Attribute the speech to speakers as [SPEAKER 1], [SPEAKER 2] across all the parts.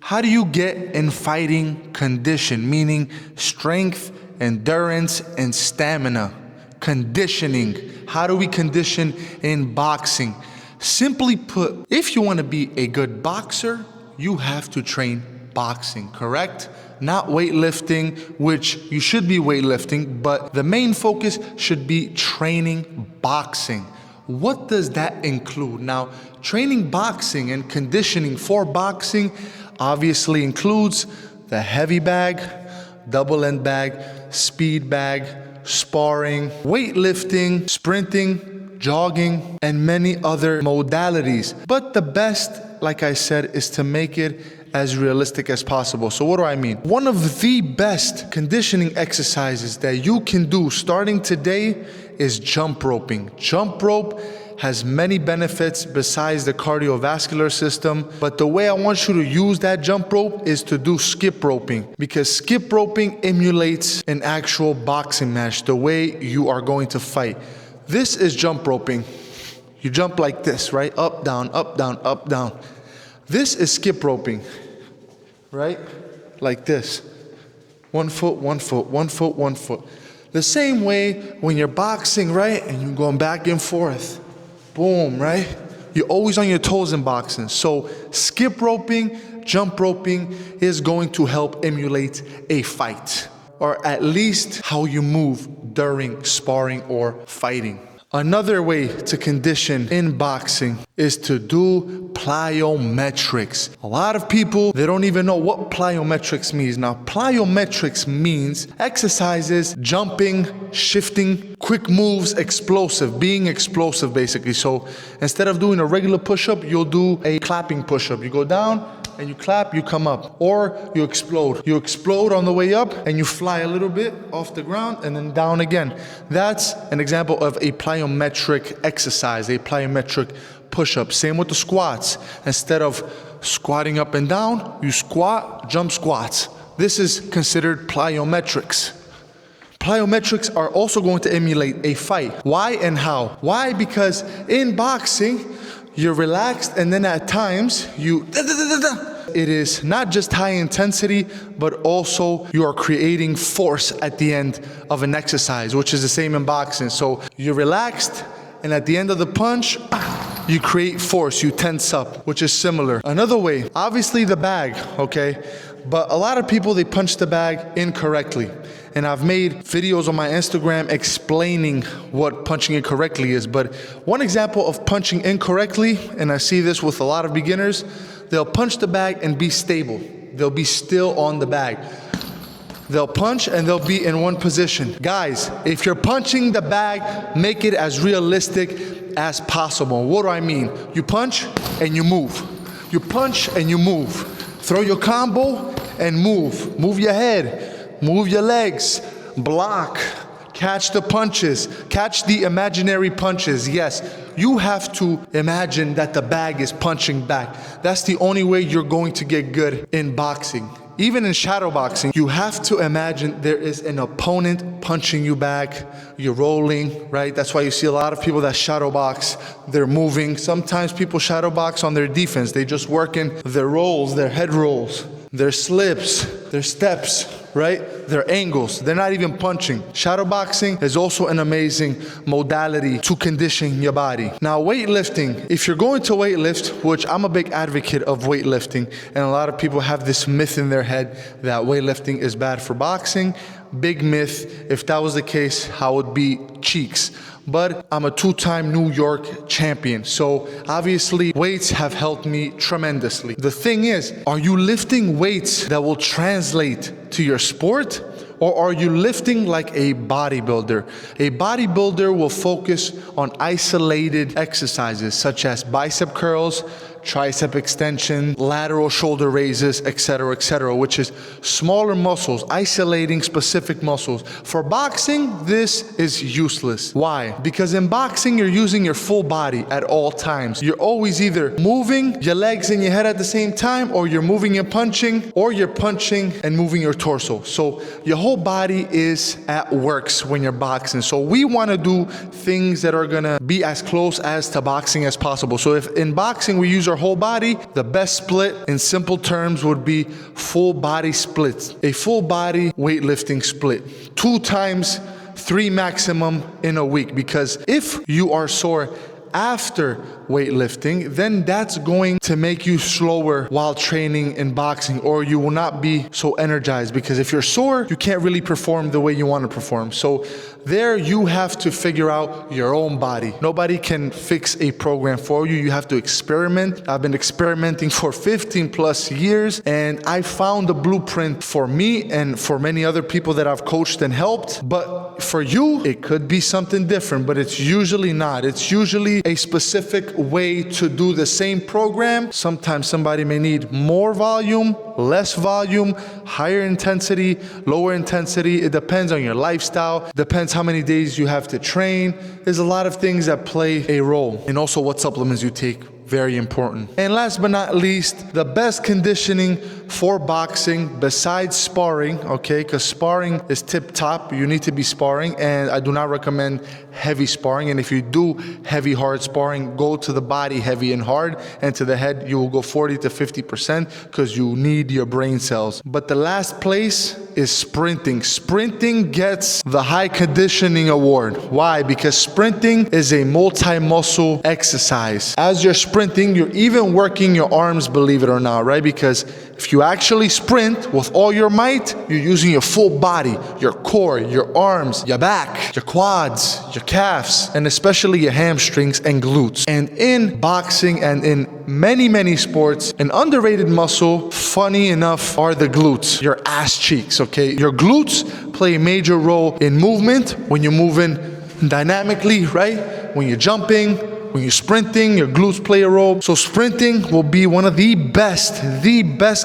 [SPEAKER 1] How do you get in fighting condition? Meaning strength, endurance, and stamina. Conditioning. How do we condition in boxing? Simply put, if you want to be a good boxer, you have to train boxing, correct? Not weightlifting, which you should be weightlifting, but the main focus should be training boxing. What does that include? Now, training boxing and conditioning for boxing obviously includes the heavy bag, double end bag, speed bag, sparring, weightlifting, sprinting, jogging, and many other modalities. But the best, like I said, is to make it as realistic as possible. So what do I mean? One of the best conditioning exercises that you can do starting today is jump roping. Jump rope has many benefits besides the cardiovascular system, but the way I want you to use that jump rope is to do skip roping, because skip roping emulates an actual boxing match, the way you are going to fight. This is jump roping. You jump like this, right? Up, down, up, down, up, down. This is skip roping, right? Like this. 1 foot, 1 foot, 1 foot, 1 foot. The same way when you're boxing, right? And you're going back and forth. Boom, right? You're always on your toes in boxing. So skip roping, jump roping is going to help emulate a fight, or at least how you move during sparring or fighting. Another way to condition in boxing is to do plyometrics. A lot of people, they don't even know what plyometrics means. Now, plyometrics means exercises, jumping, shifting, quick moves, being explosive basically. So instead of doing a regular push-up, you'll do a clapping push-up. You go down and you clap, you come up. Or you explode. You explode on the way up and you fly a little bit off the ground and then down again. That's an example of a plyometric exercise, a plyometric push-up. Same with the squats. Instead of squatting up and down, you squat, jump squats. This is considered plyometrics. Plyometrics are also going to emulate a fight. Why and how? Why? Because in boxing, you're relaxed, and then at times it is not just high intensity, but also you are creating force at the end of an exercise, which is the same in boxing. So you're relaxed, and at the end of the punch, you create force, you tense up, which is similar. Another way, obviously the bag, okay? But a lot of people, they punch the bag incorrectly. And I've made videos on my Instagram explaining what punching incorrectly is. But one example of punching incorrectly, and I see this with a lot of beginners, they'll punch the bag and be stable. They'll be still on the bag. They'll punch and they'll be in one position. Guys, if you're punching the bag, make it as realistic as possible. What do I mean? You punch and you move. You punch and you move. Throw your combo and move. Move your head. Move your legs, block, catch the punches, catch the imaginary punches. Yes, you have to imagine that the bag is punching back. That's the only way you're going to get good in boxing. Even in shadow boxing, you have to imagine there is an opponent punching you back. You're rolling, right? That's why you see a lot of people that shadow box. They're moving. Sometimes people shadow box on their defense. They just work in their rolls, their head rolls, their slips, their steps, right? Their angles. They're not even punching. Shadow boxing is also an amazing modality to condition your body. Now, weightlifting. If you're going to weightlift, which I'm a big advocate of weightlifting, and a lot of people have this myth in their head that weightlifting is bad for boxing. Big myth. If that was the case, I would be cheeks. But I'm a 2-time New York champion. So obviously weights have helped me tremendously. The thing is, are you lifting weights that will translate to your sport? Or are you lifting like a bodybuilder? A bodybuilder will focus on isolated exercises such as bicep curls, tricep extension, lateral shoulder raises, etc., which is smaller muscles, isolating specific muscles. For boxing, this is useless. Why? Because in boxing, you're using your full body at all times. You're always either moving your legs and your head at the same time, or you're moving and punching, or you're punching and moving your torso. So your whole body is at works when you're boxing. So we want to do things that are going to be as close as to boxing as possible. So if in boxing we use our whole body, the best split in simple terms would be full body splits. A full body weightlifting split. 2 times 3 maximum in a week. Because if you are sore after weightlifting, then that's going to make you slower while training in boxing, or you will not be so energized, because if you're sore, you can't really perform the way you want to perform. So there you have to figure out your own body. Nobody can fix a program for you. You have to experiment. I've been experimenting for 15 plus years, and I found the blueprint for me and for many other people that I've coached and helped. But for you, it could be something different, but it's usually not. It's usually a specific way to do the same program. Sometimes somebody may need more volume, less volume, higher intensity, lower intensity. It depends on your lifestyle, depends how many days you have to train. There's a lot of things that play a role, and also what supplements you take. Very important. And last but not least, the best conditioning for boxing besides sparring, okay, because sparring is tip top. You need to be sparring, and I do not recommend heavy sparring. And if you do heavy, hard sparring, go to the body heavy and hard, and to the head, you will go 40 to 50% because you need your brain cells. But the last place is sprinting. Sprinting gets the high conditioning award. Why? Because sprinting is a multi-muscle exercise. As you're sprinting, you're even working your arms, believe it or not, right? Because if you actually sprint with all your might, you're using your full body, your core, your arms, your back, your quads, your calves, and especially your hamstrings and glutes. And in boxing and in many sports, an underrated muscle, funny enough, are the glutes, your ass cheeks, okay? Your glutes play a major role in movement when you're moving dynamically, right? When you're jumping, when you're sprinting, your glutes play a role. So sprinting will be one of the best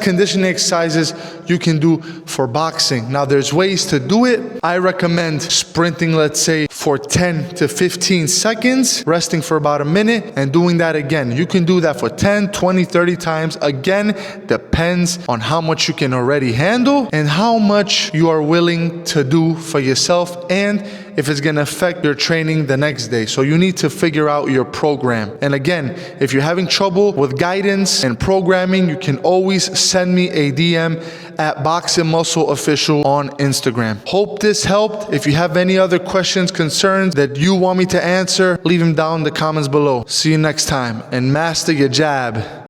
[SPEAKER 1] conditioning exercises you can do for boxing. Now there's ways to do it. I recommend sprinting, let's say, for 10 to 15 seconds, resting for about a minute, and doing that again. You can do that for 10, 20, 30 times. Again, depends on how much you can already handle and how much you are willing to do for yourself, and if it's going to affect your training the next day. So you need to figure out your program. And again, if you're having trouble with guidance and programming, you can always send me a DM at Boxing Muscle Official on Instagram. Hope this helped. If you have any other questions, concerns that you want me to answer, leave them down in the comments below. See you next time, and master your jab.